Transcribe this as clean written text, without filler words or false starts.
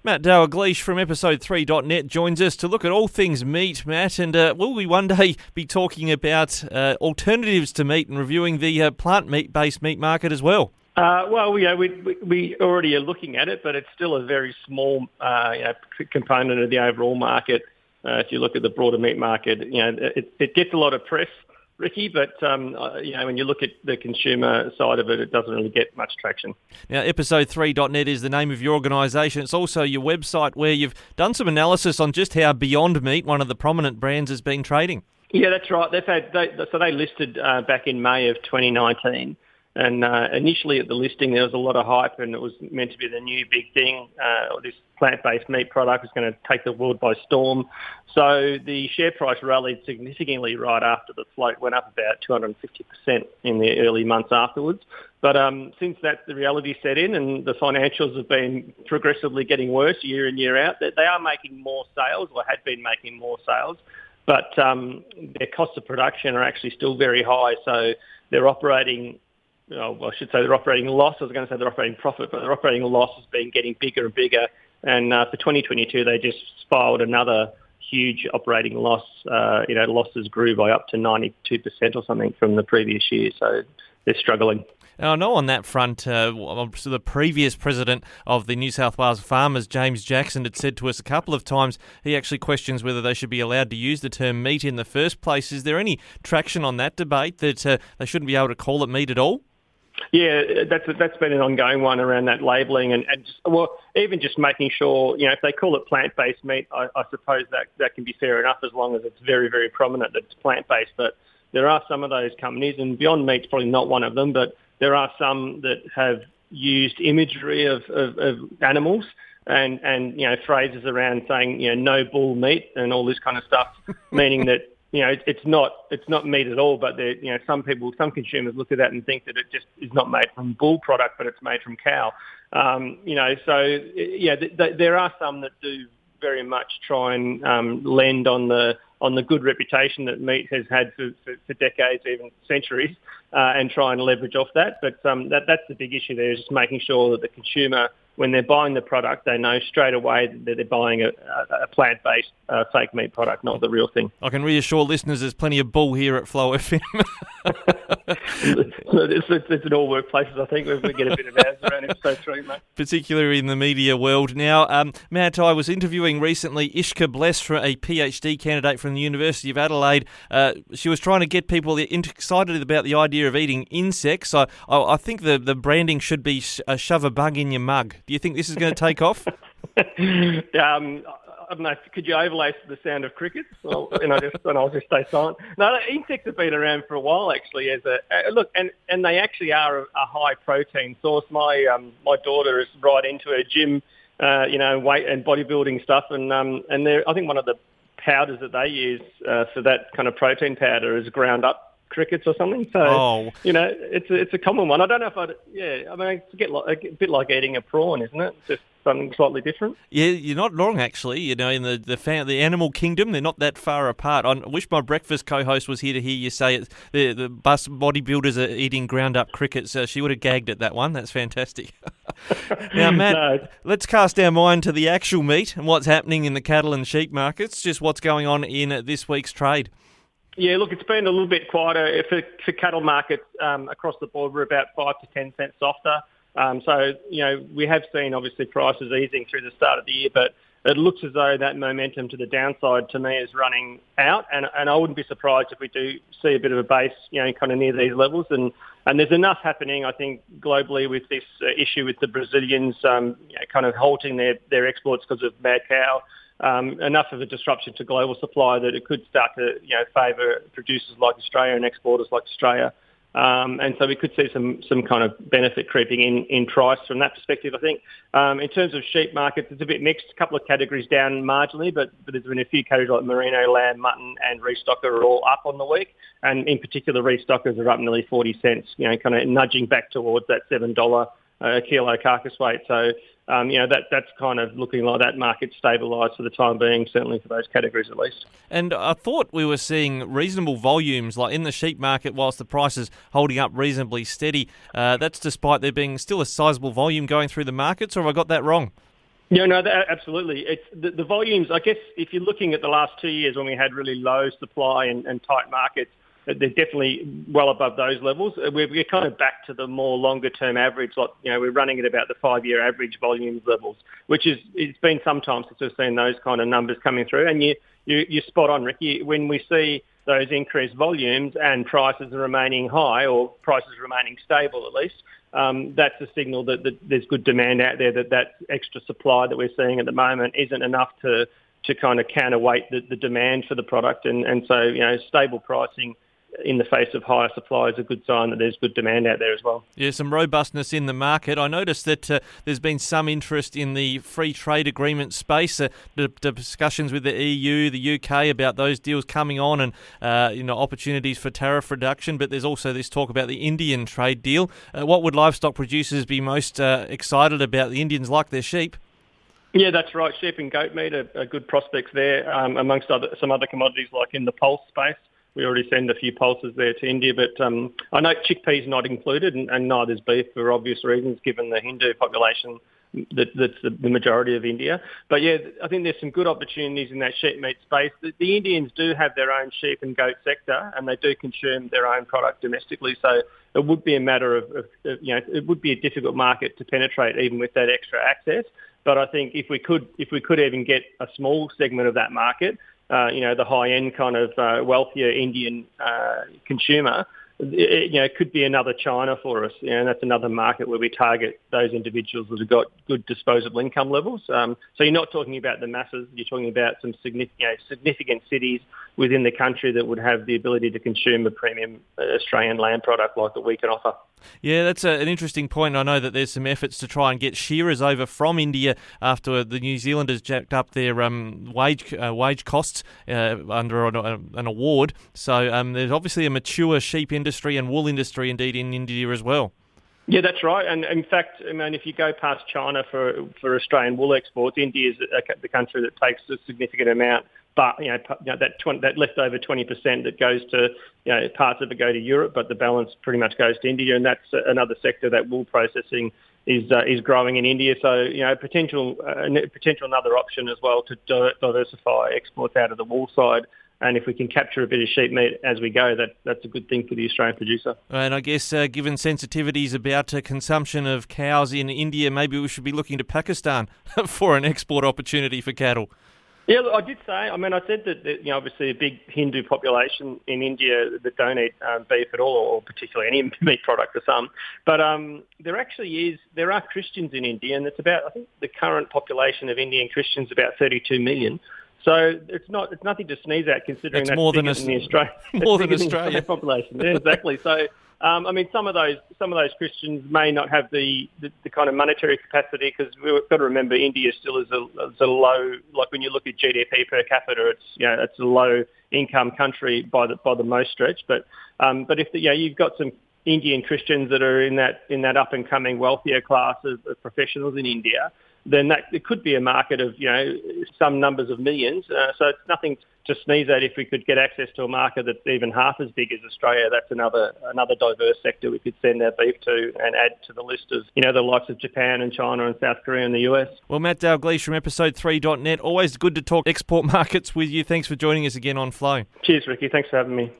Matt Dalgleish from episode3.net joins us to look at all things meat, Matt, and will we one day be talking about alternatives to meat and reviewing the plant meat-based meat market as well? We already are looking at it, but it's still a very small component of the overall market. If you look at the broader meat market, it gets a lot of press, Ricky, but when you look at the consumer side of it, it doesn't really get much traction. Now, episode3.net is the name of your organisation. It's also your website where you've done some analysis on just how Beyond Meat, one of the prominent brands, has been trading. Yeah, that's right. They listed back in May of 2019. And initially at the listing, there was a lot of hype, and it was meant to be the new big thing. This plant-based meat product was going to take the world by storm. So the share price rallied significantly right after the float went up about 250% in the early months afterwards. But since the reality set in and the financials have been progressively getting worse year in, year out, they are making more sales, or had been making more sales, but their costs of production are actually still very high. So they're operating... I should say their operating loss. I was going to say their operating profit, but their operating loss has been getting bigger and bigger. And for 2022, they just spiraled another huge operating loss. Losses grew by up to 92% or something from the previous year. So they're struggling. Now, I know on that front, the previous president of the New South Wales Farmers, James Jackson, had said to us a couple of times he actually questions whether they should be allowed to use the term meat in the first place. Is there any traction on that debate that they shouldn't be able to call it meat at all? Yeah, that's been an ongoing one around that labelling and even just making sure, if they call it plant-based meat, I suppose that can be fair enough as long as it's very, very prominent that it's plant-based. But there are some of those companies, and Beyond Meat's probably not one of them, but there are some that have used imagery of animals and phrases around saying, no bull meat and all this kind of stuff, meaning that, it's not meat at all, but some consumers look at that and think that it just is not made from bull product, but it's made from cow. There are some that do very much try and lend on the good reputation that meat has had for decades, even centuries, and try and leverage off that. But that's the big issue there, is just making sure that the consumer, when they're buying the product, they know straight away that they're buying a plant-based fake meat product, not the real thing. I can reassure listeners there's plenty of bull here at FlowFM. It's in all workplaces, I think. We get a bit of ours around episode 3, mate. Particularly in the media world. Now, Matt, I was interviewing recently Ishka Bless, a PhD candidate from the University of Adelaide. She was trying to get people excited about the idea of eating insects. I think the branding should be shove a bug in your mug. Do you think this is going to take off? I don't know. Could you overlay the sound of crickets? I'll just stay silent. No, insects have been around for a while, actually. As a look, and they actually are a high protein source. My daughter is right into her gym, weight and bodybuilding stuff, and I think one of the powders that they use for that kind of protein powder is ground up crickets or something. So, it's a common one. I don't know if it's a bit like eating a prawn, isn't it? Just something slightly different. Yeah, you're not wrong, actually. In the animal kingdom, they're not that far apart. I wish my breakfast co-host was here to hear you say it. The bus bodybuilders are eating ground-up crickets. She would have gagged at that one. That's fantastic. Now, Matt, Let's cast our mind to the actual meat and what's happening in the cattle and sheep markets, just what's going on in this week's trade. Yeah, look, it's been a little bit quieter for cattle markets across the board. We're about 5 to 10 cents softer. We have seen, obviously, prices easing through the start of the year, but it looks as though that momentum to the downside, to me, is running out. And I wouldn't be surprised if we do see a bit of a base, kind of near these levels. And there's enough happening, I think, globally with this issue with the Brazilians kind of halting their exports because of mad cow. Enough of a disruption to global supply that it could start to favour producers like Australia and exporters like Australia. And so we could see some kind of benefit creeping in price from that perspective, I think. In terms of sheep markets, it's a bit mixed. A couple of categories down marginally, but there's been a few categories like merino, lamb, mutton and restocker are all up on the week. And in particular, restockers are up nearly 40 cents, kind of nudging back towards that $7 a kilo carcass weight. So, that's kind of looking like that market stabilised for the time being, certainly for those categories at least. And I thought we were seeing reasonable volumes, like in the sheep market, whilst the price is holding up reasonably steady. That's despite there being still a sizable volume going through the markets, or have I got that wrong? Yeah, no, absolutely. It's the volumes. I guess if you're looking at the last 2 years when we had really low supply and tight markets, they're definitely well above those levels. We're kind of back to the more longer term average. Like, we're running at about the 5-year average volumes levels, which is, it's been some time since we've seen those kind of numbers coming through. And you're spot on, Ricky. When we see those increased volumes and prices remaining high, or prices remaining stable at least, that's a signal that there's good demand out there, that extra supply that we're seeing at the moment isn't enough to kind of counterweight the demand for the product. And so, stable pricing in the face of higher supply is a good sign that there's good demand out there as well. Yeah, some robustness in the market. I noticed that there's been some interest in the free trade agreement space, the discussions with the EU, the UK about those deals coming on, and opportunities for tariff reduction. But there's also this talk about the Indian trade deal. What would livestock producers be most excited about? The Indians like their sheep. Yeah, that's right. Sheep and goat meat are good prospects there, amongst some other commodities like in the pulse space. We already send a few pulses there to India, but I know chickpeas not included, and neither is beef for obvious reasons, given the Hindu population that's the majority of India. But yeah, I think there's some good opportunities in that sheep meat space. The Indians do have their own sheep and goat sector, and they do consume their own product domestically. So it would be a matter of it would be a difficult market to penetrate even with that extra access. But I think if we could even get a small segment of that market, the high-end kind of wealthier Indian consumer, it could be another China for us. And that's another market where we target those individuals that have got good disposable income levels. So you're not talking about the masses. You're talking about some significant cities within the country that would have the ability to consume a premium Australian lamb product like that we can offer. Yeah, that's an interesting point. I know that there's some efforts to try and get shearers over from India after the New Zealanders jacked up their wage costs under an award. So there's obviously a mature sheep industry and wool industry indeed in India as well. Yeah, that's right. And in fact, I mean, if you go past China for Australian wool exports, India is the country that takes a significant amount. But that leftover 20% that goes to parts of it go to Europe, but the balance pretty much goes to India, and that's another sector that wool processing is growing in India. So potential another option as well to diversify exports out of the wool side. And if we can capture a bit of sheep meat as we go, that's a good thing for the Australian producer. And I guess given sensitivities about consumption of cows in India, maybe we should be looking to Pakistan for an export opportunity for cattle. Yeah, look, I did say. I mean, I said that obviously a big Hindu population in India that don't eat beef at all, or particularly any meat product for some. But there are Christians in India, and it's about, I think the current population of Indian Christians is about 32 million. So it's nothing to sneeze at, considering that's more than Australia. More than Australia population. Yeah, exactly. So. I mean, some of those Christians may not have the kind of monetary capacity, because we've got to remember India still is a low, like when you look at GDP per capita, it's a low income country by the most stretch. But if you've got some Indian Christians that are in that up and coming wealthier class of professionals in India, then it could be a market of some numbers of millions. So it's nothing to sneeze at if we could get access to a market that's even half as big as Australia. That's another diverse sector we could send our beef to and add to the list of the likes of Japan and China and South Korea and the US. Well, Matt Dalgleish from episode3.net. Always good to talk export markets with you. Thanks for joining us again on Flow. Cheers, Ricky. Thanks for having me.